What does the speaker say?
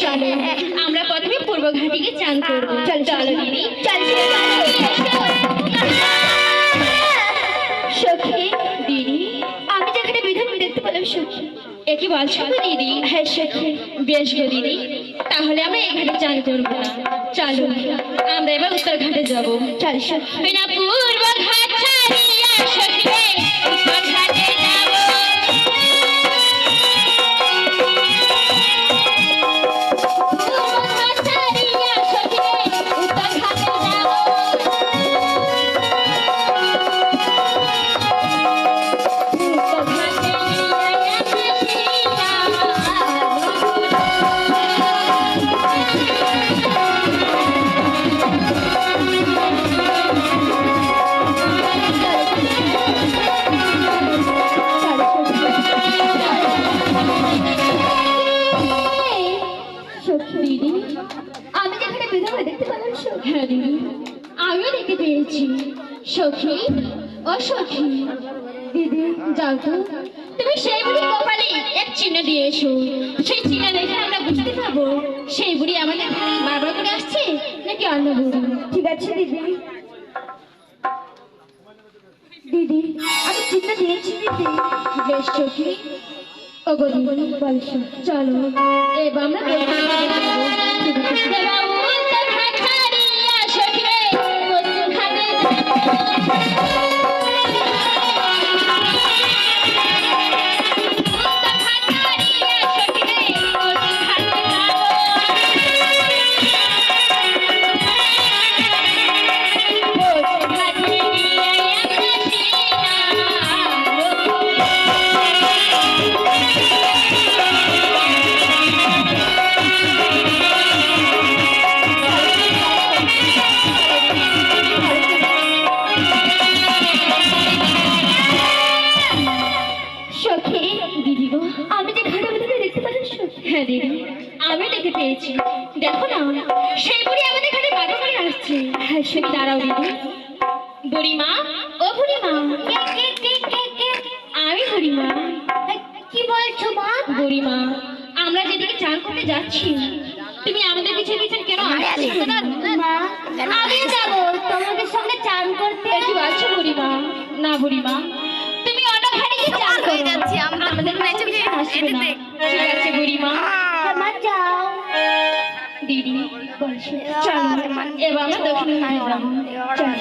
চলো আমরা প্রথমে পূর্ব ঘাটিকে চান করবো। চলো দিদি সখী। দিদি আমি যেখানে বিধান দেখতে পেলাম সখী। একই বলছো দিদি? হ্যাঁ সখী। বেশ গো দিদি, তাহলে আমরা এই ঘাটে চান করবো না। চলো আমরা এবার উত্তর ঘাটে যাবো। চল সখী। না পূর্ব ঘাট ছাড়িয়া সখী রে, উত্তর ঘাটে যাবো। আমিও দেখতে পেয়েছি সখী। ও সখী দিদি যাও তো, তুমি সেই বুড়ি কপালে এক চিহ্ন দিয়ে এসো। সেই চিহ্ন দেখে আমরা বুঝতে পারবো সেই বুড়ি আমাদের বারবার করে আসছে নাকি অন্য বুড়ি। ঠিক আছে দিদি। দিদি আমি চিহ্ন দিয়েছি দিদি। বেশ সখী। ও গো দিদি বলছো চলো এবার আমরা আমি দেখতে পেয়েছি। দেখো না সেই বুড়ি আমাদের এখানে বাধা করে আসছে। হ্যাঁ সে দাঁড়াও দিদি। বুড়িমা ও বুড়িমা। আমি বুড়িমা। কি বলছো মা? বুড়িমা আমরা যেদিকে চান করতে যাচ্ছি তুমি আমাদের পিছনে পিছনে কেন আসছো? মা আমি যাব তোমাদের সঙ্গে চান করতে। কি বলছো বুড়িমা? না বুড়িমা তুমি অন্য ঘাটে গিয়ে চান করো, আমাদের পিছনে আসবে না। ঠিক আছে বুড়িমা। যাও দিদি চলো এবার আমরা দক্ষিণ ঘাটে যাবো। চলো